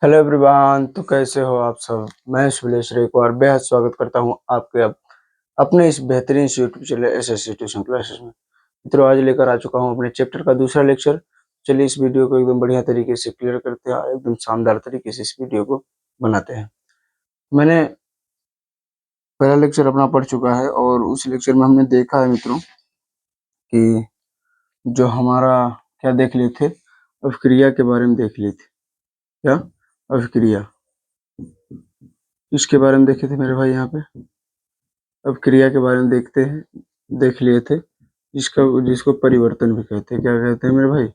Hello everyone. तो कैसे हो आप सब। मैं शुभलेश एक बार बेहद स्वागत करता हूं आपके अपने इस बेहतरीन YouTube channel SSC tuition classes में। मित्रों, आज लेकर आ चुका हूं अपने चैप्टर का दूसरा लेक्चर। चलिए इस वीडियो को एकदम बढ़िया तरीके से क्लियर करते हैं और एकदम शानदार तरीके से इस वीडियो को बनाते हैं। मैंने पहला लेक्चर अपना पढ़ चुका है और उस लेक्चर में हमने देखा है मित्रों कि जो हमारा क्या देख लिए थे, अभिक्रिया के बारे में देख लिए थे। क्या अभिक्रिया, इसके बारे में देखे थे मेरे भाई। यहाँ पे अब क्रिया के बारे में देख लिए थे, जिसको परिवर्तन भी कहते हैं। क्या कहते हैं मेरे भाई?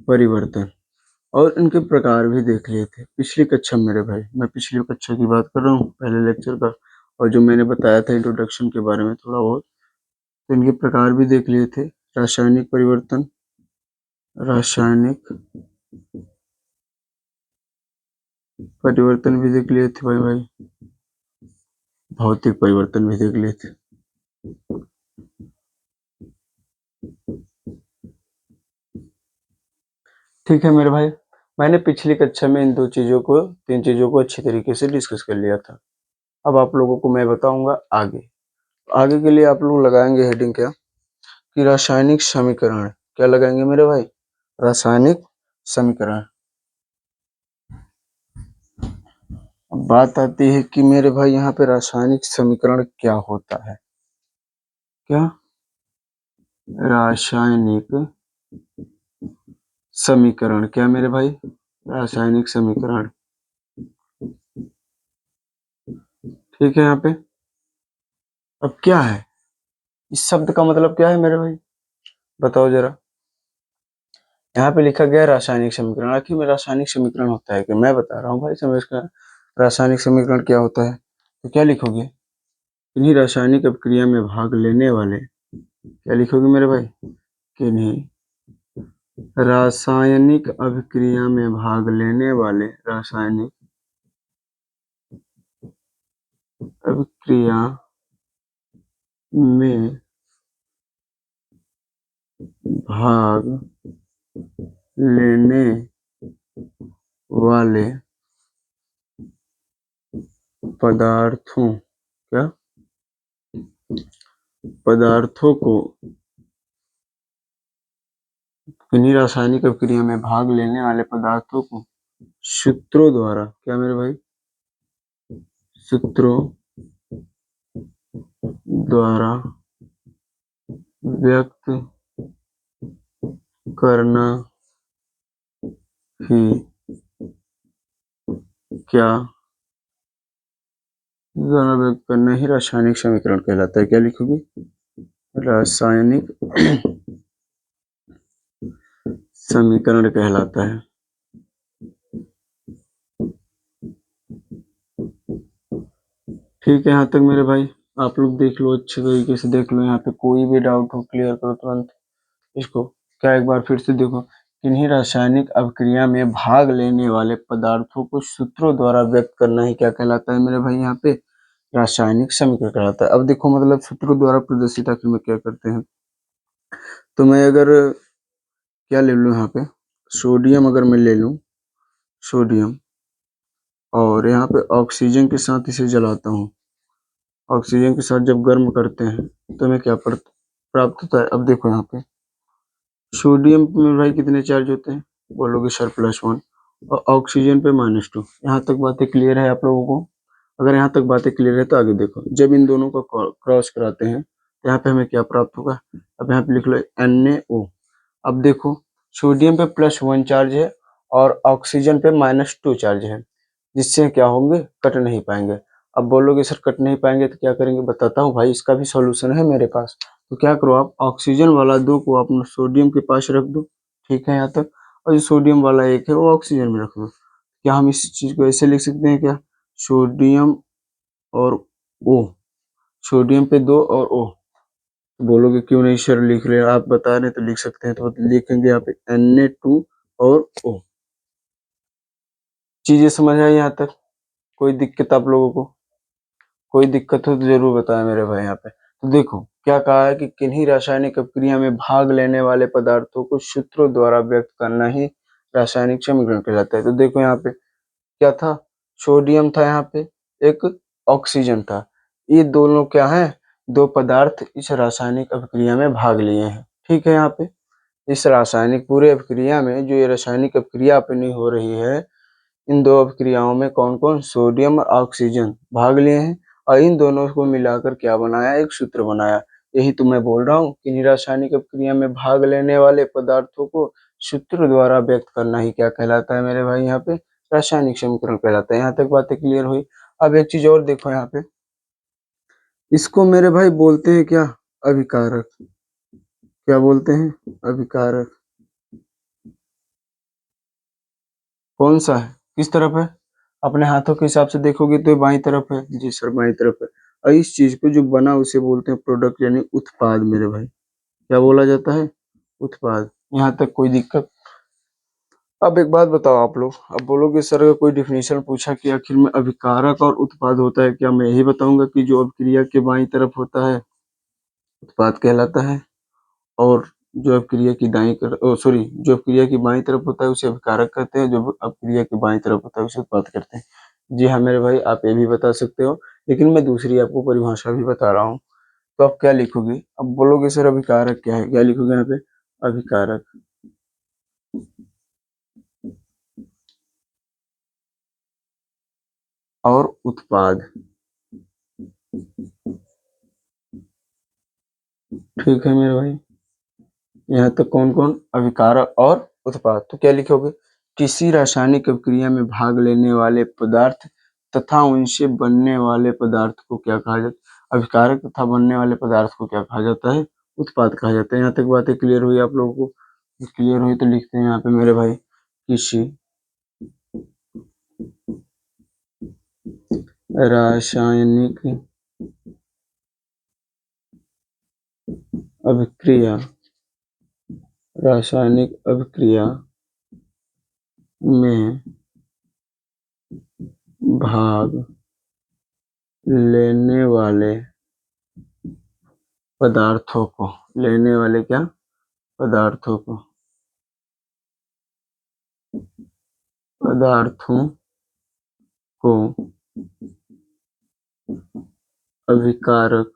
परिवर्तन। और इनके प्रकार भी देख लिए थे पिछली कक्षा में मेरे भाई। मैं पिछली कक्षा की बात कर रहा हूँ, पहले लेक्चर का। और जो मैंने बताया था इंट्रोडक्शन के बारे में थोड़ा बहुत, तो इनके प्रकार भी देख लिए थे। रासायनिक परिवर्तन, रासायनिक परिवर्तन भी देख लिए थे भाई। भौतिक परिवर्तन भी देख लिए थे। ठीक है मेरे भाई, मैंने पिछली कक्षा में इन तीन चीजों को अच्छी तरीके से डिस्कस कर लिया था। अब आप लोगों को मैं बताऊंगा आगे। आगे के लिए आप लोग लगाएंगे हेडिंग क्या कि रासायनिक समीकरण। क्या लगाएंगे मेरे भाई? रासायनिक समीकरण। अब बात आती है कि मेरे भाई यहाँ पे रासायनिक समीकरण क्या होता है। क्या रासायनिक समीकरण? क्या मेरे भाई? रासायनिक समीकरण। ठीक है। यहाँ पे अब क्या है, इस शब्द का मतलब क्या है मेरे भाई? बताओ जरा। यहाँ पे लिखा गया रासायनिक समीकरण। आखिर में रासायनिक समीकरण होता है कि मैं बता रहा हूँ भाई, समझ कर। रासायनिक समीकरण क्या होता है तो क्या लिखोगे? किन्हीं रासायनिक अभिक्रिया में भाग लेने वाले, क्या लिखोगे मेरे भाई? किन्हीं रासायनिक अभिक्रिया में भाग लेने वाले, रासायनिक अभिक्रिया में भाग लेने वाले पदार्थों, क्या पदार्थों को, किन्हीं रासायनिक अभिक्रिया में भाग लेने वाले पदार्थों को सूत्रों द्वारा, क्या मेरे भाई? सूत्रों द्वारा व्यक्त करना ही, क्या द्वारा व्यक्त करना ही रासायनिक समीकरण कहलाता है। क्या लिखोगे? रासायनिक समीकरण कहलाता है। ठीक है, यहाँ तक मेरे भाई आप लोग देख लो, अच्छे तरीके से देख लो। यहाँ पे कोई भी डाउट हो क्लियर करो तुरंत इसको। क्या एक बार फिर से देखो, किन्हीं रासायनिक अभिक्रिया में भाग लेने वाले पदार्थों को सूत्रों द्वारा व्यक्त करना ही क्या कहलाता है मेरे भाई? यहाँ पे रासायनिक समीकरण कहलाता है। अब देखो, मतलब सूत्रों द्वारा प्रदर्शित आखिर में क्या करते हैं। तो मैं अगर क्या ले लूँ यहाँ पे, सोडियम अगर मैं ले लूँ, सोडियम, और यहाँ पे ऑक्सीजन के साथ इसे जलाता हूँ। ऑक्सीजन के साथ जब गर्म करते हैं तो हमें क्या प्राप्त होता है। अब देखो यहाँ पे सोडियम में भाई कितने चार्ज होते हैं? बोलोगे सर +1, और ऑक्सीजन पे -2। यहाँ तक बातें क्लियर है आप लोगों को? अगर यहाँ तक बातें क्लियर है तो आगे देखो, जब इन दोनों को क्रॉस कराते हैं तो यहाँ पे हमें क्या प्राप्त होगा। अब यहाँ पे लिख लो NaO। अब देखो, सोडियम पे +1 चार्ज है और ऑक्सीजन पे -2 चार्ज है, जिससे क्या होंगे, कट नहीं पाएंगे। अब बोलोगे सर कट नहीं पाएंगे तो क्या करेंगे? बताता हूँ भाई, इसका भी सॉल्यूशन है मेरे पास। तो क्या करो, आप ऑक्सीजन वाला 2 को अपना सोडियम के पास रख दो। ठीक है यहाँ तक। और जो सोडियम वाला 1 है वो ऑक्सीजन में रख दो। क्या हम इस चीज को ऐसे लिख सकते हैं क्या? सोडियम और O, सोडियम पे 2 और O। बोलोगे क्यों नहीं सर लिख रहे, आप बता रहे तो लिख सकते हैं। तो लिखेंगे यहाँ पे Na2 और O। चीजें समझ आई यहाँ तक? कोई दिक्कत आप लोगों को? कोई दिक्कत हो तो जरूर बताएं मेरे भाई। यहाँ पे तो देखो क्या कहा है कि किन्हीं रासायनिक अभिक्रिया में भाग लेने वाले पदार्थों को सूत्रों द्वारा व्यक्त करना ही रासायनिक समीकरण कहलाता है। तो देखो यहाँ पे क्या था, सोडियम था यहाँ पे, एक ऑक्सीजन था। ये दोनों क्या है, दो पदार्थ इस रासायनिक अभिक्रिया में भाग लिए हैं। ठीक है, यहाँ पे इस रासायनिक पूरे अभिक्रिया में जो ये रासायनिक अभिक्रिया अपनी हो रही है, इन दो अभिक्रियाओं में कौन कौन, सोडियम और ऑक्सीजन भाग लिए हैं, और इन दोनों को मिलाकर क्या बनाया, एक सूत्र बनाया। यही तो मैं बोल रहा हूँ कि रासायनिक अभिक्रिया में भाग लेने वाले पदार्थों को सूत्र द्वारा व्यक्त करना ही क्या कहलाता है मेरे भाई, यहाँ पे रासायनिक समीकरण कहलाता है। यहाँ तक बातें क्लियर हुई। अब एक चीज और देखो यहाँ पे, इसको मेरे भाई बोलते हैं क्या, अभिकारक। क्या बोलते हैं, अभिकारक। कौन सा है, किस तरफ है, अपने हाथों के हिसाब से देखोगे तो बाईं तरफ है, जी सर बाईं तरफ है। और इस चीज को जो बना उसे बोलते हैं प्रोडक्ट यानी उत्पाद मेरे भाई। क्या बोला जाता है, उत्पाद। यहाँ तक कोई दिक्कत। अब एक बात बताओ आप लोग, अब बोलोगे सर अगर कोई डिफिनेशन पूछा कि आखिर में अभिकारक और उत्पाद होता है क्या, मैं यही बताऊंगा कि जो अभिक्रिया के बाईं तरफ होता है उत्पाद कहलाता है, और जो अभिक्रिया की दाईं सॉरी, जो अभिक्रिया की बाईं तरफ होता है उसे अभिकारक कहते हैं, जो अभिक्रिया की बाईं तरफ होता है उसे उत्पाद कहते हैं। जी हाँ मेरे भाई, आप ये भी बता सकते हो, लेकिन मैं दूसरी आपको परिभाषा भी बता रहा हूँ। तो आप क्या लिखोगे, अब बोलोगे सर अभिकारक क्या है, क्या लिखोगे यहाँ पे, अभिकारक और उत्पाद। ठीक है मेरे भाई, यहाँ तक कौन कौन, अभिकारक और उत्पाद। तो क्या लिखोगे, किसी रासायनिक अभिक्रिया में भाग लेने वाले पदार्थ तथा उनसे बनने वाले पदार्थ को क्या कहा जाता है, अभिकारक तथा बनने वाले पदार्थ को क्या कहा जाता है, उत्पाद कहा जाता है। यहाँ तक बातें क्लियर हुई आप लोगों को, क्लियर हुई तो लिखते हैं यहाँ पे मेरे भाई, किसी रासायनिक अभिक्रिया, रासायनिक अभिक्रिया में भाग लेने वाले पदार्थों को, लेने वाले क्या, पदार्थों को, पदार्थों को अभिकारक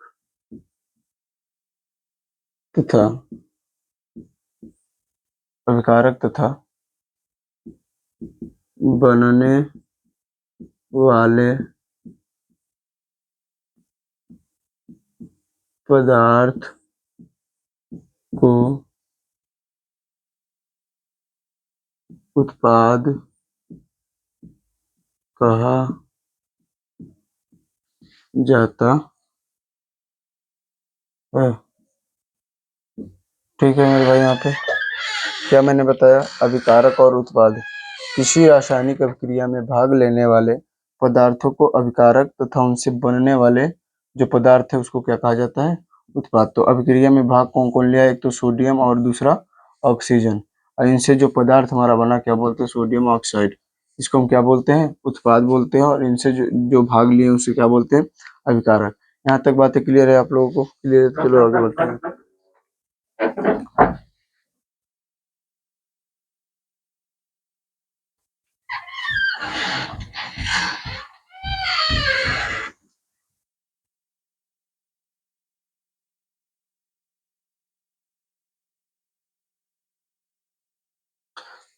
तथा, अभिकारक तथा बनने वाले पदार्थ को उत्पाद कहा जाता है। ठीक है मेरे भाई, यहाँ पे क्या मैंने बताया, अभिकारक और उत्पाद, किसी रासायनिक अभिक्रिया में भाग लेने वाले पदार्थों को अभिकारक तथा उनसे बनने वाले जो पदार्थ है उसको क्या कहा जाता है, उत्पाद। तो अभिक्रिया में भाग कौन कौन लिया, एक तो सोडियम और दूसरा ऑक्सीजन, और इनसे जो पदार्थ हमारा बना क्या बोलते हैं, सोडियम ऑक्साइड, इसको हम क्या बोलते हैं, उत्पाद बोलते हैं, और इनसे जो भाग लिए उसे क्या बोलते हैं, अभिकारक। यहाँ तक बातें क्लियर है आप लोगों को, क्लियर है तो चलो आगे बढ़ते हैं।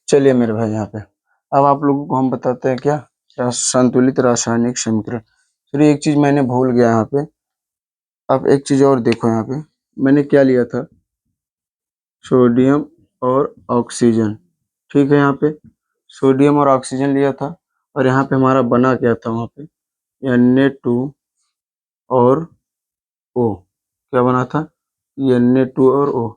चलिए मेरे भाई, यहाँ पे अब आप लोगों को हम बताते हैं क्या, संतुलित रासायनिक समीकरण। फिर एक चीज मैंने भूल गया यहाँ पे, अब एक चीज और देखो यहाँ पे, मैंने क्या लिया था, सोडियम और ऑक्सीजन। ठीक है, यहाँ पे सोडियम और ऑक्सीजन लिया था, और यहाँ पे हमारा बना क्या था वहाँ पे, Na2 और O। क्या बना था, Na2 और O।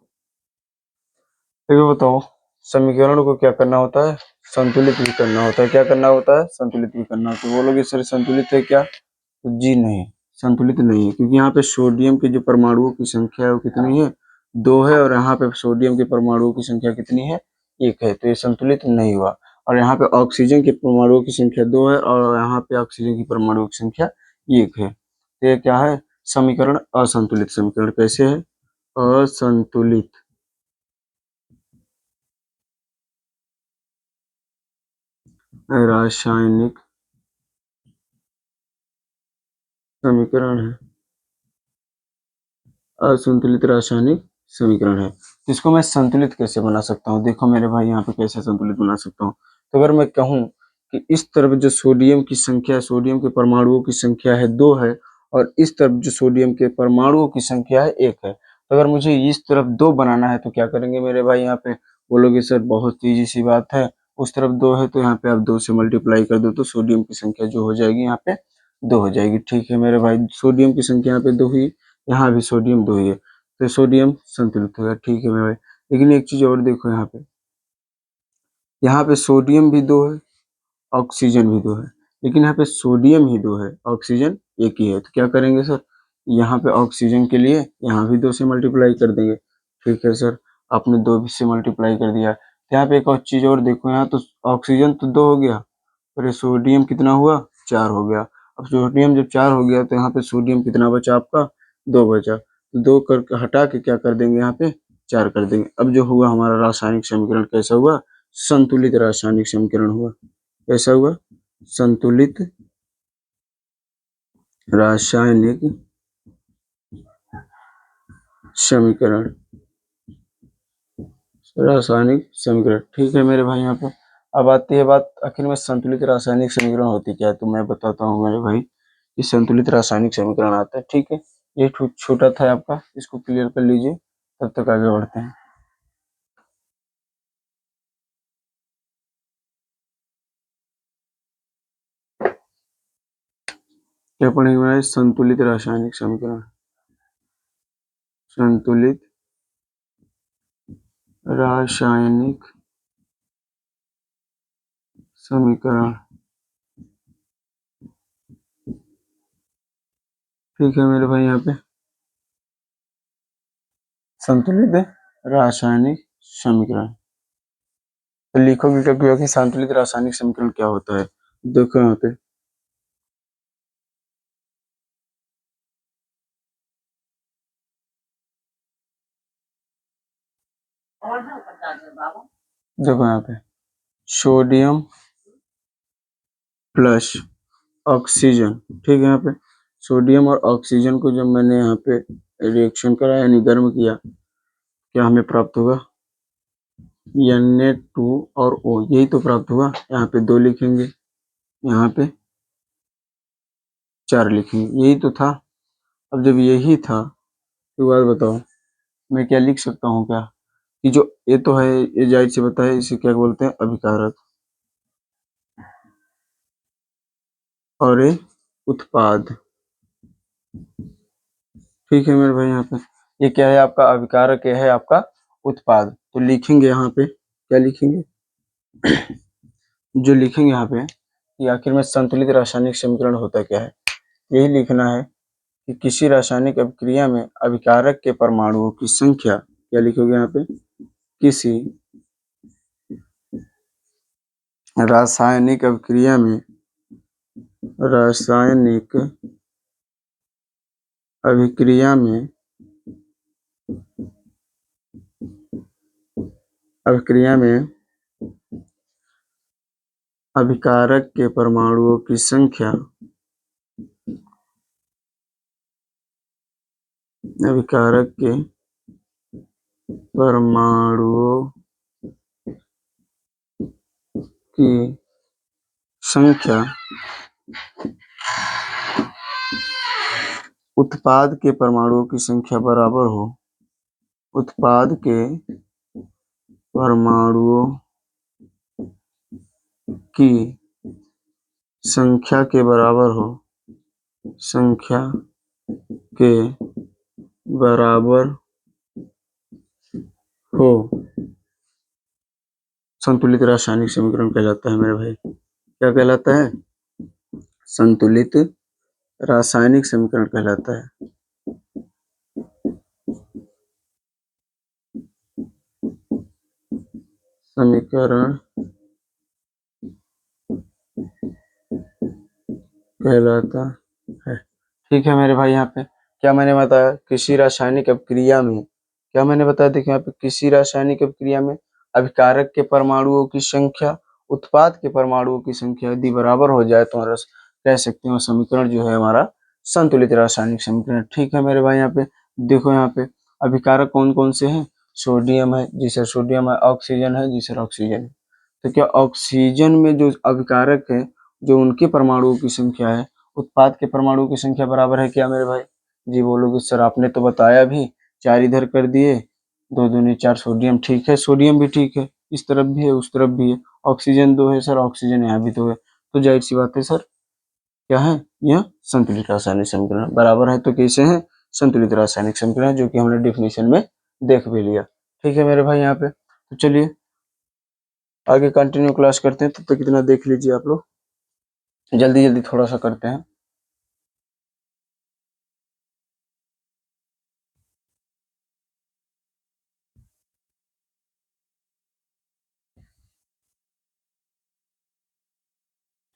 देखो बताओ, समीकरण को क्या करना होता है, संतुलित भी करना होता है। क्या करना होता है, संतुलित भी करना होता है। बोलोगे सर संतुलित है क्या, तो जी नहीं, संतुलित नहीं है, क्योंकि यहाँ पे सोडियम के जो परमाणुओं की संख्या है वो कितनी है, 2 है, और यहाँ पे सोडियम के परमाणुओं की संख्या कितनी है, 1 है, तो ये संतुलित नहीं हुआ। और यहाँ पे ऑक्सीजन के परमाणुओं की संख्या 2 है, और यहाँ पे ऑक्सीजन की परमाणुओं की संख्या 1 है, तो ये क्या है, समीकरण असंतुलित समीकरण। कैसे है, असंतुलित। रासायनिक समीकरण है, असंतुलित रासायनिक समीकरण है। तो इसको मैं संतुलित कैसे बना सकता हूँ? देखो मेरे भाई यहाँ पे कैसे संतुलित बना सकता हूँ। तो अगर मैं कहूँ कि इस तरफ जो सोडियम की संख्या, सोडियम के परमाणुओं की संख्या है 2 है, और इस तरफ जो सोडियम के परमाणुओं की संख्या है 1 है, तो अगर मुझे इस तरफ 2 बनाना है तो क्या करेंगे मेरे भाई? यहाँ पे बोलोगे सर बहुत ईजी सी बात है, उस तरफ 2 है तो यहाँ पे आप 2 से मल्टीप्लाई कर दो तो सोडियम की संख्या जो हो जाएगी यहाँ पे 2 हो जाएगी। ठीक है मेरे भाई, सोडियम की संख्या यहाँ पे 2 हुई, यहाँ भी सोडियम 2 ही है, तो सोडियम संतुलित हो गया। ठीक है मेरे भाई, लेकिन एक चीज और देखो, यहाँ पे सोडियम भी 2 है, ऑक्सीजन भी 2 है, लेकिन यहाँ पे सोडियम ही 2 है, ऑक्सीजन 1 ही है। तो क्या करेंगे सर? यहाँ पे ऑक्सीजन के लिए यहाँ भी 2 से मल्टीप्लाई कर देंगे। ठीक है सर, आपने 2 से मल्टीप्लाई कर दिया। तो यहाँ पे एक और चीज और देखो, यहाँ तो ऑक्सीजन तो 2 हो गया, और ये सोडियम कितना हुआ? 4 हो गया। अब सोडियम जब 4 हो गया तो यहाँ पे सोडियम कितना बचा आपका? 2 बचा। तो 2 कर हटा के क्या कर देंगे? यहाँ पे 4 कर देंगे। अब जो हुआ हमारा रासायनिक समीकरण कैसा हुआ? संतुलित रासायनिक समीकरण हुआ। कैसा हुआ? संतुलित रासायनिक समीकरण, रासायनिक समीकरण। ठीक है मेरे भाई, यहाँ पे अब आती है बात आखिर में संतुलित रासायनिक समीकरण होती क्या है? तो मैं बताता हूँ मेरे भाई, कि संतुलित रासायनिक समीकरण आता है। ठीक है, ये छोटा था आपका, इसको क्लियर कर लीजिए, तब तक आगे बढ़ते हैं। क्या पढ़ेंगे भाई? संतुलित रासायनिक समीकरण, संतुलित रासायनिक समीकरण। ठीक है मेरे भाई, यहाँ पे संतुलित रासायनिक समीकरण तो लिखोगे क्या कि संतुलित रासायनिक समीकरण क्या होता है? देखो यहाँ पे देखो, यहाँ पे सोडियम प्लस ऑक्सीजन। ठीक है, यहाँ पे सोडियम और ऑक्सीजन को जब मैंने यहाँ पे रिएक्शन कराया यानी गर्म किया, क्या हमें प्राप्त होगा? Na2 और O, यही तो प्राप्त हुआ। यहाँ पे 2 लिखेंगे, यहाँ पे 4 लिखेंगे, यही तो था। अब जब यही था तो बात बताओ, मैं क्या लिख सकता हूँ क्या? कि जो ये तो है, ये जाहिर सी बात है, इसे क्या बोलते हैं? अभिकारक। और ये उत्पाद। ठीक है मेरे भाई, यहाँ पे ये क्या है आपका? अभिकारक, ये है आपका उत्पाद। तो लिखेंगे यहाँ पे, क्या लिखेंगे? जो लिखेंगे यहाँ पे कि आखिर में संतुलित रासायनिक समीकरण होता क्या है, यही लिखना है कि किसी रासायनिक अभिक्रिया में अभिकारक के परमाणुओं की संख्या, क्या लिखोगे यहाँ पे? किसी रासायनिक अभिक्रिया में, रासायनिक अभिक्रिया में, अभिक्रिया में अभिकारक के परमाणुओं की संख्या, अभिकारक के परमाणुओं की संख्या उत्पाद के परमाणुओं की संख्या बराबर हो, उत्पाद के परमाणुओं की संख्या के बराबर हो, संख्या के बराबर हो, संतुलित रासायनिक समीकरण कहलाता है मेरे भाई। क्या कहलाता है? संतुलित रासायनिक समीकरण कहलाता है। समीकरण कहलाता है। ठीक है मेरे भाई, यहाँ पे क्या मैंने बताया? किसी रासायनिक अभिक्रिया में, क्या मैंने बताया? देखिए यहाँ पे किसी रासायनिक अभिक्रिया में अभिकारक के परमाणुओं की संख्या उत्पाद के परमाणुओं की संख्या यदि बराबर हो जाए तो हमारा कह सकते हैं समीकरण जो है हमारा संतुलित रासायनिक समीकरण। ठीक है मेरे भाई, यहाँ पे देखो, यहाँ पे अभिकारक कौन कौन से हैं? सोडियम है जी सर, सोडियम है। ऑक्सीजन है जी सर, ऑक्सीजन है। तो क्या ऑक्सीजन में जो अभिकारक है, जो उनके परमाणुओं की संख्या है, उत्पाद के परमाणुओं की संख्या बराबर है क्या मेरे भाई? जी बोलोगे सर आपने तो बताया भी, 4 इधर कर दिए, 2 दूनी 4, सोडियम ठीक है, सोडियम भी ठीक है, इस तरफ भी है उस तरफ भी है। ऑक्सीजन 2 है सर, ऑक्सीजन यहाँ भी 2 है, तो जाहिर सी बात है सर क्या है, यह संतुलित रासायनिक समीकरण बराबर है। तो कैसे है? संतुलित रासायनिक समीकरण, जो कि हमने डिफिनेशन में देख भी लिया। ठीक है मेरे भाई यहाँ पे, तो चलिए आगे कंटिन्यू क्लास करते हैं। तब तक इतना देख लीजिए आप लोग, जल्दी जल्दी थोड़ा सा करते हैं।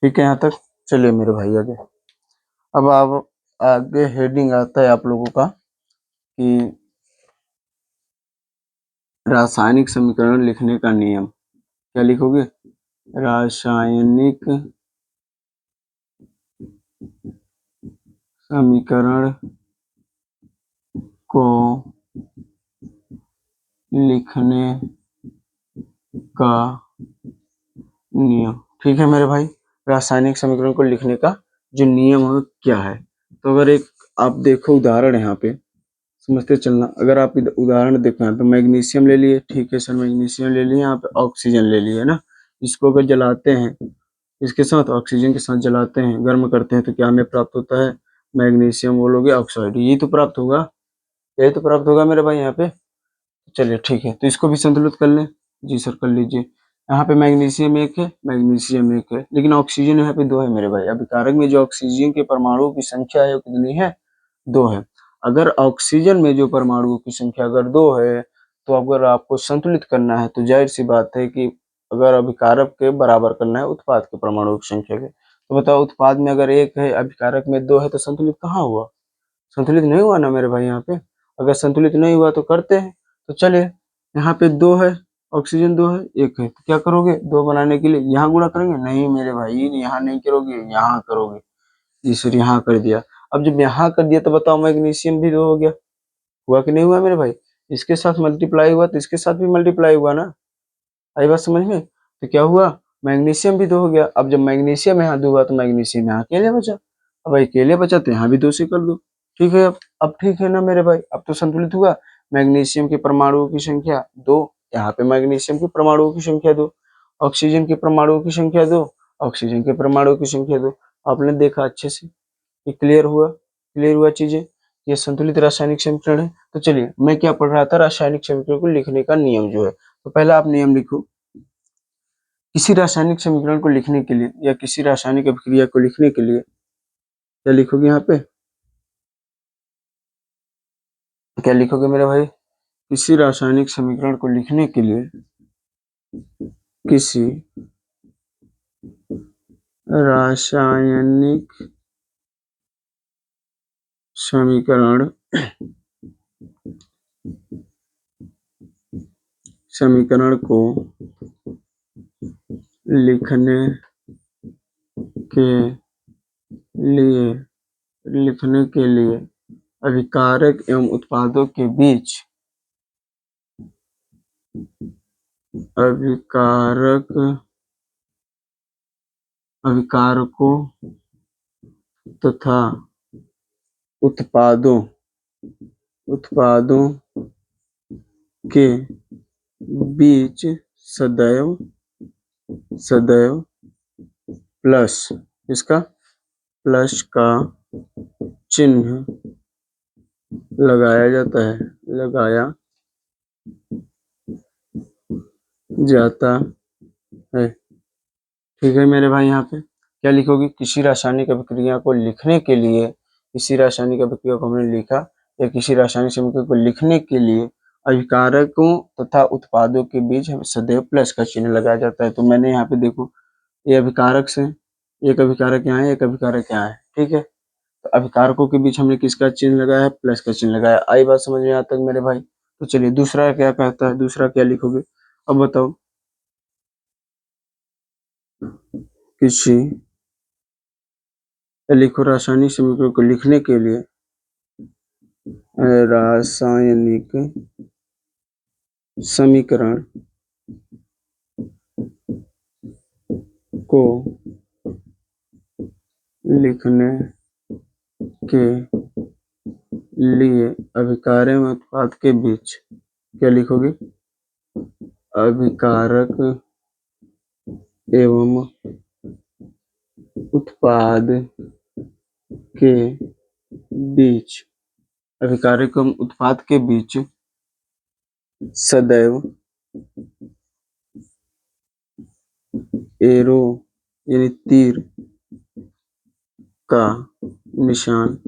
ठीक है यहाँ तक, चलिए मेरे भाई आगे। अब आप आगे हेडिंग आता है आप लोगों का कि रासायनिक समीकरण लिखने का नियम। क्या लिखोगे? रासायनिक समीकरण को लिखने का नियम। ठीक है मेरे भाई, रासायनिक समीकरण को लिखने का जो नियम है क्या है? तो अगर एक आप देखो उदाहरण यहाँ पे समझते चलना। अगर आप उदाहरण देखो यहाँ पे मैग्नीशियम ले लिए, ठीक है सर, मैग्नीशियम ले लिए, यहाँ पे ऑक्सीजन ले लिए, है ना। इसको अगर जलाते हैं, इसके साथ ऑक्सीजन के साथ जलाते हैं, गर्म करते हैं, तो क्या हमें प्राप्त होता है? मैग्नीशियम बोलोगे ऑक्साइड, यही तो प्राप्त होगा, यही तो प्राप्त होगा मेरे भाई यहाँ पे। चलिए ठीक है, तो इसको भी संतुलित कर लें। जी सर कर लीजिए। यहाँ पे मैग्नीशियम 1 है, मैग्नीशियम 1 है, लेकिन ऑक्सीजन यहाँ पे 2 है मेरे भाई। अभिकारक में जो ऑक्सीजन के परमाणुओं की संख्या है वो कितनी है? 2 है। अगर ऑक्सीजन में जो परमाणुओं की संख्या अगर 2 है, तो अगर आपको संतुलित करना है तो जाहिर सी बात है कि अगर अभिकारक के बराबर करना है उत्पाद के परमाणुओं की संख्या के, तो बताओ उत्पाद में अगर 1 है, अभिकारक में 2 है, तो संतुलित कहाँ हुआ? संतुलित नहीं हुआ ना मेरे भाई यहाँ पे। अगर संतुलित नहीं हुआ तो करते हैं। तो चलिए, यहाँ पे 2 है, ऑक्सीजन 2 है, 1 है, तो क्या करोगे? 2 बनाने के लिए यहाँ गुणा करेंगे? नहीं मेरे भाई, यहाँ नहीं करोगे, यहाँ करोगे। जी सर यहाँ कर दिया। अब जब यहाँ कर दिया तो बताओ मैग्नीशियम भी 2 हो गया, हुआ कि नहीं हुआ मेरे भाई? इसके साथ मल्टीप्लाई हुआ तो इसके साथ भी मल्टीप्लाई हुआ ना। आई बात समझ में? तो क्या हुआ? मैग्नीशियम भी 2 हो गया। अब जब मैग्नीशियम यहाँ 2 हुआ तो मैग्नीशियम यहाँ अकेले बचा। अब अकेले बचा तो यहाँ भी 2 से कर दो। ठीक है, अब ठीक है ना मेरे भाई, अब तो संतुलित हुआ। मैग्नीशियम के परमाणुओं की संख्या 2, यहाँ पे मैग्नीशियम के परमाणुओं की संख्या 2, ऑक्सीजन के परमाणुओं की संख्या 2, ऑक्सीजन के परमाणुओं की संख्या 2। आपने देखा अच्छे से, ये क्लियर हुआ? क्लियर हुआ चीजें? ये संतुलित रासायनिक समीकरण है। तो चलिए, मैं क्या पढ़ रहा था? रासायनिक समीकरण को लिखने का नियम जो है। तो पहला आप नियम लिखो। किसी रासायनिक समीकरण को लिखने के लिए या किसी रासायनिक अभिक्रिया को लिखने के लिए क्या लिखोगे यहाँ पे? क्या लिखोगे मेरे भाई? किसी रासायनिक समीकरण को लिखने के लिए किसी रासायनिक समीकरण समीकरण को लिखने के लिए अभिकारक एवं उत्पादों के बीच अभिकारकों तथा उत्पादों के बीच सदैव प्लस, इसका प्लस का चिन्ह लगाया जाता है। ठीक है मेरे भाई, यहाँ पे क्या लिखोगे? किसी रासायनिक अभिक्रिया को लिखने के लिए, किसी रासायनिक अभिक्रिया को हमने लिखा या किसी रासायनिक समीकरण को लिखने के लिए अभिकारकों तथा उत्पादों के बीच हमें सदैव प्लस का चिन्ह लगाया जाता है। तो मैंने यहाँ पे देखो, ये अभिकारक से, एक अभिकारक यहाँ है, एक अभिकारक यहाँ है, ठीक है। तो अभिकारकों के बीच हमने किसका चिन्ह लगाया है? प्लस का चिन्ह लगाया। आई बात समझ में यहाँ तक मेरे भाई? तो चलिए दूसरा क्या कहता है, दूसरा क्या लिखोगे अब बताओ? किसी लिखो रासायनिक समीकरण को लिखने के लिए रासायनिक समीकरण को लिखने के लिए अभिकारक एवं उत्पाद के बीच क्या लिखोगे? अभिकारक एवं उत्पाद के बीच अभिकारक एवं उत्पाद के बीच सदैव एरो यानी तीर का निशान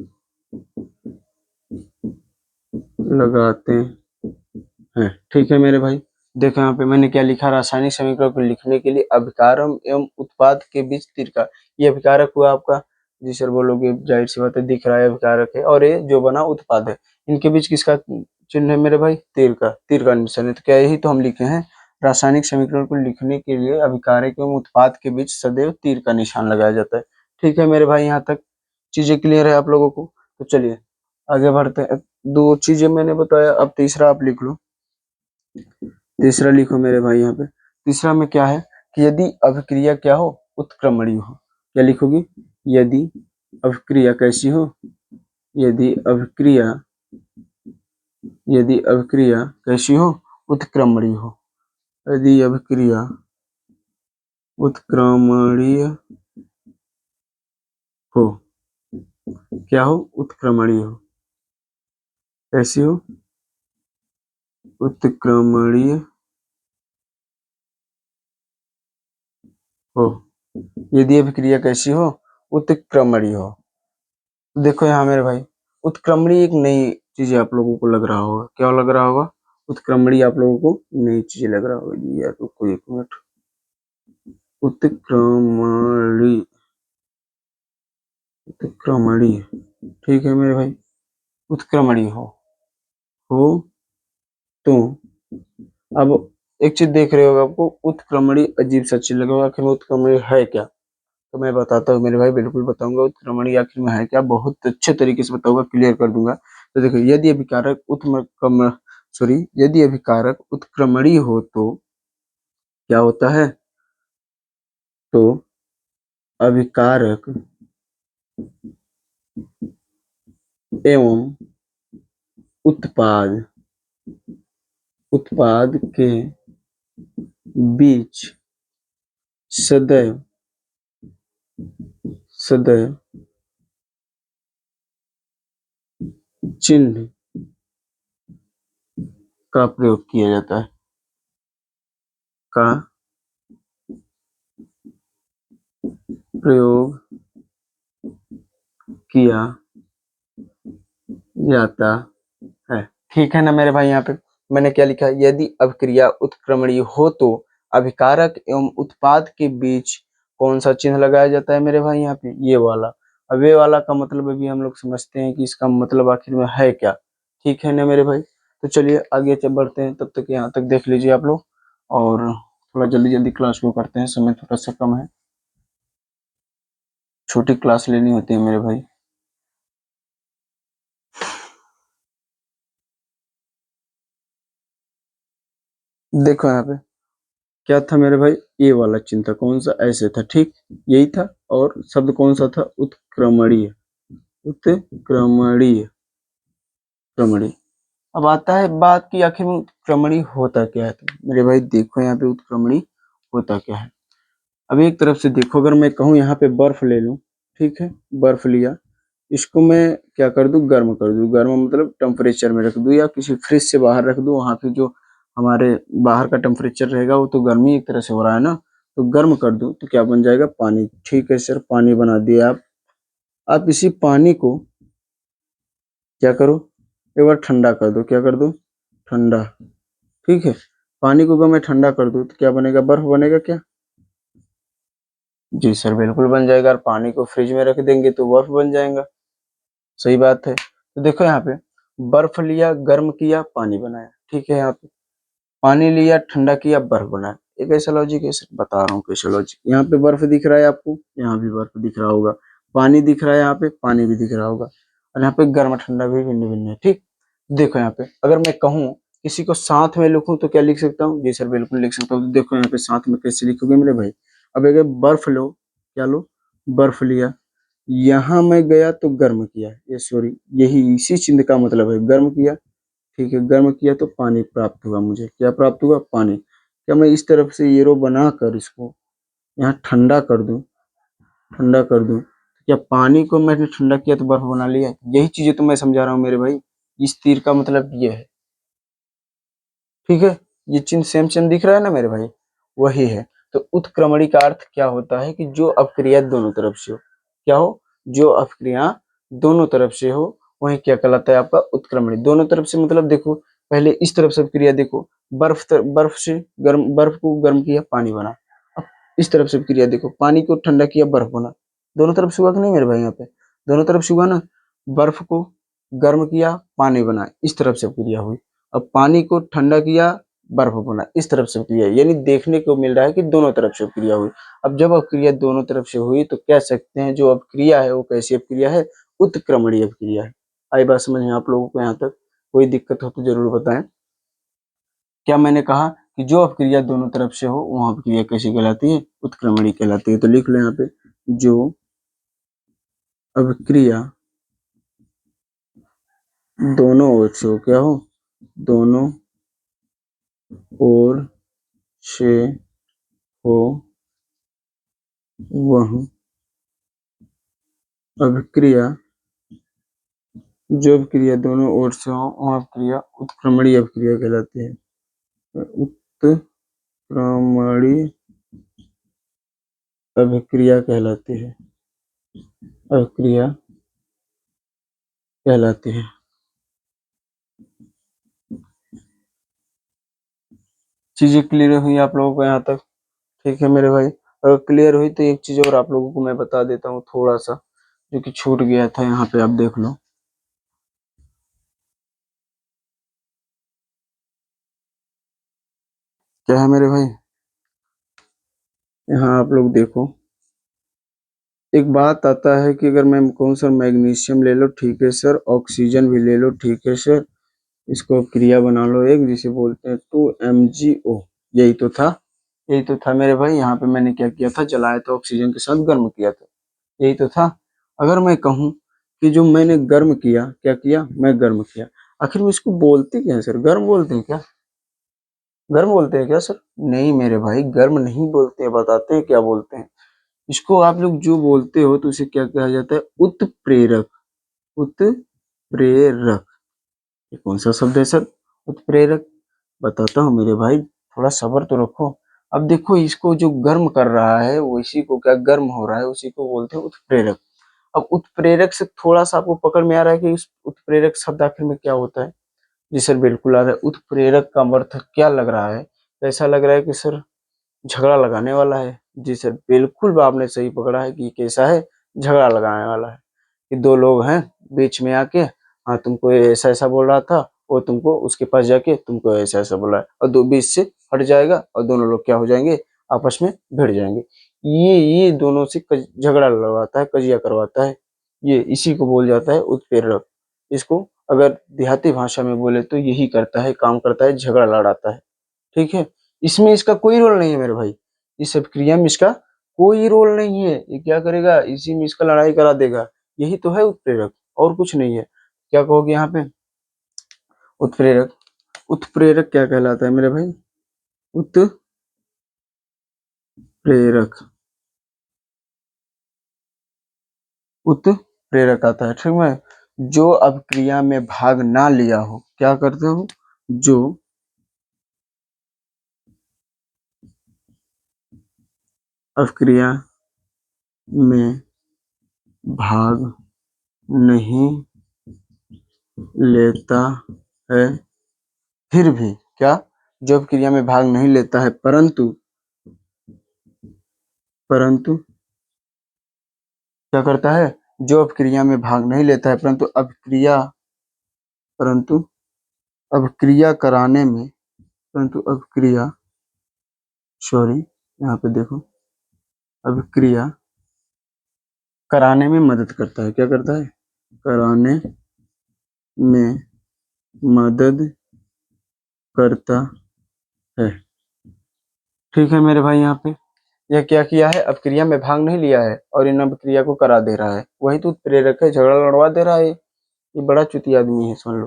लगाते हैं। ठीक है मेरे भाई, देखो यहाँ पे मैंने क्या लिखा, रासायनिक समीकरण को लिखने के लिए अभिकारक एवं उत्पाद के बीच तीर का, ये अभिकारक हुआ आपका, जी सर बोलोगे, जाहिर सी बात है दिख रहा है अभिकारक है, और ये जो बना उत्पाद है, इनके बीच किसका चिन्ह है मेरे भाई? तीर का निशान है। तो क्या यही तो हम लिखे हैं, रासायनिक समीकरण को लिखने के लिए अभिकारक एवं उत्पाद के बीच सदैव तीर का निशान लगाया जाता है। ठीक है मेरे भाई, यहाँ तक चीजें क्लियर है आप लोगों को? तो चलिए आगे बढ़ते हैं। दो चीजें मैंने बताया, अब तीसरा आप लिख लो। तीसरा लिखो मेरे भाई, यहाँ पे तीसरा में क्या है कि यदि अभिक्रिया क्या हो? उत्क्रमणीय हो। क्या लिखोगी? यदि अभिक्रिया कैसी हो? यदि अभिक्रिया कैसी हो? उत्क्रमणीय हो। यदि अभिक्रिया उत्क्रमणीय हो, क्या हो? उत्क्रमणीय हो। कैसी हो? उत्क्रमणीय हो। यदि अभिक्रिया कैसी हो? उत्क्रमणीय हो। देखो यहाँ मेरे भाई, उत्क्रमणीय एक नई चीज आप लोगों को लग रहा होगा। क्या लग रहा होगा? उत्क्रमणीय आप लोगों को नई चीज लग रहा होगा जी यार, रुको एक मिनट। उत्क्रमणीय, उत्क्रमणीय, ठीक है मेरे भाई, उत्क्रमणीय हो तो अब एक चीज देख रहे होगा आपको, उत्क्रमणीय अजीब सा चीज लगेगा, आखिर में उत्क्रमणीय है क्या? तो मैं बताता हूँ मेरे भाई, बिल्कुल बताऊंगा उत्क्रमणीय आखिर में है क्या, बहुत अच्छे तरीके से बताऊंगा, क्लियर कर दूंगा। तो देखो, यदि अभिकारक यदि अभिकारक उत्क्रमणीय हो तो क्या होता है? तो अभिकारक एवं उत्पाद के बीच सदैव चिन्ह का प्रयोग किया जाता है। का प्रयोग किया जाता है। ठीक है ना मेरे भाई, यहाँ पे मैंने क्या लिखा? यदि अभिक्रिया उत्क्रमणीय हो तो अभिकारक एवं उत्पाद के बीच कौन सा चिन्ह लगाया जाता है मेरे भाई? यहाँ पे ये वाला। अब ये वाला का मतलब अभी हम लोग समझते हैं कि इसका मतलब आखिर में है क्या। ठीक है ना मेरे भाई, तो चलिए आगे बढ़ते हैं, तब तक यहाँ तक देख लीजिए आप लोग, और थोड़ा जल्दी जल्दी क्लास को करते हैं, समय थोड़ा सा कम है, छोटी क्लास लेनी होती है मेरे भाई। देखो यहाँ पे क्या था मेरे भाई, ये वाला चिन्ह था, कौन सा? ऐसे था, ठीक, यही था, और शब्द कौन सा था? उत्क्रमणीय, उत्क्रमणीय, क्रमणीय। अब आता है बात की आखिर में उत्क्रमणीय होता क्या है? तो मेरे भाई देखो यहाँ पे उत्क्रमणीय होता क्या है। अब एक तरफ से देखो, अगर मैं कहूँ यहाँ पे बर्फ ले लूं, ठीक है, बर्फ लिया, इसको मैं क्या कर दूं? गर्म कर दूं। गर्म मतलब टेम्परेचर में रख दूं, या किसी फ्रिज से बाहर रख दूं, वहां पे जो हमारे बाहर का टेम्परेचर रहेगा वो तो गर्मी एक तरह से हो रहा है ना, तो गर्म कर दूं तो क्या बन जाएगा? पानी। ठीक है सर, पानी बना दिया आप। आप इसी पानी को क्या करो? एक बार ठंडा कर दो। क्या कर दो? ठंडा। ठीक है, पानी को अगर मैं ठंडा कर दूं तो क्या बनेगा? बर्फ बनेगा क्या? जी सर बिल्कुल बन जाएगा, और पानी को फ्रिज में रख देंगे तो बर्फ बन जाएगा। सही बात है। तो देखो यहाँ पे, बर्फ लिया, गर्म किया, पानी बनाया। ठीक है, यहाँ पे पानी लिया, ठंडा किया, बर्फ बनाया। ये कैसा लॉजिक है सर? बता रहा हूँ कैसा लॉजिक। यहाँ पे बर्फ दिख रहा है आपको, यहाँ भी बर्फ दिख रहा होगा, पानी दिख रहा है, यहाँ पे पानी भी दिख रहा होगा, और यहाँ पे गर्म ठंडा भी भिन्न भिन्न है। ठीक, देखो यहाँ पे अगर मैं कहूँ किसी को साथ में लिखूं तो क्या लिख सकता हूँ? जी सर बिल्कुल लिख सकता हूँ। तो देखो यहाँ पे साथ में कैसे लिखोगे मेरे भाई? अब अगर बर्फ लो, क्या लो? बर्फ लिया, यहाँ मैं गया तो गर्म किया, ये सॉरी यही इसी चिन्ह का मतलब है, गर्म किया। ठीक है, गर्म किया तो पानी प्राप्त हुआ मुझे। क्या प्राप्त हुआ? पानी। क्या मैं इस तरफ से एरो बनाकर इसको यहाँ ठंडा कर दूं, ठंडा कर दूं, क्या पानी को मैंने ठंडा किया तो बर्फ बना लिया? यही चीजें तो मैं समझा रहा हूँ मेरे भाई। इस तीर का मतलब ये है। ठीक है, ये चिन्ह सेम चिन्ह दिख रहा है ना मेरे भाई, वही है। तो उत्क्रमणी का अर्थ क्या होता है कि जो अपक्रिया दोनों तरफ से हो। क्या हो? जो अपक्रिया दोनों तरफ से हो, वही क्या कहलाता है आपका? उत्क्रमणी। दोनों तरफ से मतलब देखो, पहले इस तरफ से अपक्रिया देखो, बर्फ से गर्म, बर्फ को गर्म किया पानी बना। अब इस तरफ से अपक्रिया देखो, पानी को ठंडा किया बर्फ बना। दोनों तरफ से हुआ कि नहीं मेरे भाई? यहाँ पे दोनों तरफ से हुआ ना। बर्फ को गर्म किया पानी बना, इस तरफ से अपक्रिया हुई। अब पानी को ठंडा किया बर्फ बना, इस तरफ से क्रिया, यानी देखने को मिल रहा है कि दोनों तरफ से क्रिया हुई। अब जब अपक्रिया दोनों तरफ से हुई तो कह सकते हैं जो अपक्रिया है वो कैसी अपक्रिया है? उत्क्रमणीय अपक्रिया है। आई बात समझ में आप लोगों को? यहाँ तक कोई दिक्कत हो तो जरूर बताएं। क्या मैंने कहा कि जो अपक्रिया दोनों तरफ से हो वह अपक्रिया कैसी कहलाती है? उत्क्रमणीय कहलाती है। तो लिख लो यहाँ पे, जो अपक्रिया दोनों ओर से हो, क्या हो? दोनों ओर से हो वह अभिक्रिया, जो अभिक्रिया दोनों ओर से हो वह अभिक्रिया उत्क्रमणीय अभिक्रिया कहलाती है। उत्क्रमणीय अभिक्रिया कहलाती है, अभिक्रिया कहलाती है। चीजें क्लियर हुई आप लोगों को यहाँ तक? ठीक है मेरे भाई, अगर क्लियर हुई तो एक चीज और आप लोगों को मैं बता देता हूँ थोड़ा सा, जो कि छूट गया था। यहाँ पे आप देख लो, क्या है मेरे भाई? यहाँ आप लोग देखो, एक बात आता है कि अगर मैं कहूँ सर मैग्नीशियम ले लो, ठीक है सर, ऑक्सीजन भी ले लो, ठीक है सर, इसको क्रिया बना लो एक, जिसे बोलते हैं 2MgO। यही तो था, यही तो था मेरे भाई। यहाँ पे मैंने क्या किया था? जलाया था, ऑक्सीजन के साथ गर्म किया था, यही तो था। अगर मैं कहूँ कि जो मैंने गर्म किया, क्या किया? मैं गर्म किया, आखिर में इसको बोलते क्या है सर? गर्म बोलते हैं क्या? गर्म बोलते हैं क्या सर? नहीं मेरे भाई, गर्म नहीं बोलते हैं, बताते हैं क्या बोलते हैं। इसको आप लोग जो बोलते हो तो उसे क्या कहा जाता है? उत्प्रेरक। उत्प्रेरक, ये कौन सा शब्द है सर? उत्प्रेरक। बताता हूँ मेरे भाई, थोड़ा सब्र तो रखो। अब देखो, इसको जो गर्म कर रहा है वो इसी को, क्या गर्म हो रहा है उसी को बोलते हैं उत्प्रेरक। अब उत्प्रेरक से थोड़ा सा आपको पकड़ में आ रहा है कि इस उत्प्रेरक शब्द आखिर में क्या होता है? जी सर बिल्कुल आ रहा है। उत्प्रेरक का अर्थ क्या लग रहा है? ऐसा लग रहा है कि सर झगड़ा लगाने वाला है। जी सर बिल्कुल आपने सही पकड़ा है कि कैसा है? झगड़ा लगाने वाला है। कि दो लोग हैं, बीच में आके, हाँ तुमको ये ऐसा ऐसा बोल रहा था, वो तुमको उसके पास जाके तुमको ऐसा ऐसा बोला है, और दो बीच से हट जाएगा और दोनों लोग क्या हो जाएंगे? आपस में भिड़ जाएंगे। ये दोनों से झगड़ा लगवाता है, कजिया करवाता है, ये इसी को बोल जाता है उत्प्रेरक। इसको अगर देहाती भाषा में बोले तो यही करता है, काम करता है, झगड़ा लड़ाता है। ठीक है, इसमें इसका कोई रोल नहीं है मेरे भाई, इस क्रिया में इसका कोई रोल नहीं है। ये क्या करेगा? इसी में इसका लड़ाई करा देगा। यही तो है उत्प्रेरक, और कुछ नहीं है। क्या कहोगे यहाँ पे? उत्प्रेरक, उत्प्रेरक क्या कहलाता है मेरे भाई? उत्प्रेरक, उत्प्रेरक आता है। ठीक है, जो अब क्रिया में भाग ना लिया हो, क्या करते हो? जो अभिक्रिया में भाग नहीं लेता है, फिर भी क्या? जो क्रिया में भाग नहीं लेता है, परंतु परंतु क्या करता है? जो अभिक्रिया में भाग नहीं लेता है, परंतु अभिक्रिया कराने में, परंतु अभिक्रिया सॉरी, यहाँ पे देखो, अभिक्रिया कराने में मदद करता है। क्या करता है? कराने में मदद करता है। ठीक है मेरे भाई, यहाँ पे यह क्या किया है? अपक्रिया में भाग नहीं लिया है और इन अपक्रिया को करा दे रहा है। वही तो उत्प्रेरक है, झगड़ा लड़वा दे रहा है। ये बड़ा चुतिया आदमी है, समझ लो।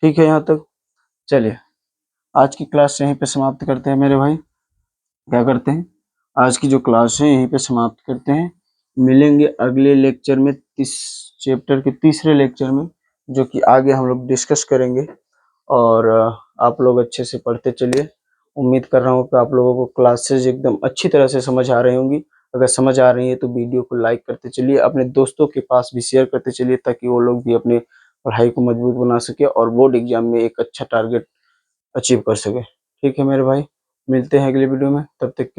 ठीक है यहाँ तक। चलिए, आज की क्लास यहीं पे समाप्त करते हैं मेरे भाई। क्या करते हैं? आज की जो क्लास है यहीं पे समाप्त करते हैं। मिलेंगे अगले लेक्चर में, इस चैप्टर के तीसरे लेक्चर में, जो कि आगे हम लोग डिस्कस करेंगे। और आप लोग अच्छे से पढ़ते चलिए। उम्मीद कर रहा हूँ कि आप लोगों को क्लासेस एकदम अच्छी तरह से समझ आ रही होंगी। अगर समझ आ रही है तो वीडियो को लाइक करते चलिए, अपने दोस्तों के पास भी शेयर करते चलिए, ताकि वो लोग भी अपने पढ़ाई को मजबूत बना सके और बोर्ड एग्जाम में एक अच्छा टारगेट अचीव कर सके। ठीक है मेरे भाई, मिलते हैं अगले वीडियो में, तब तक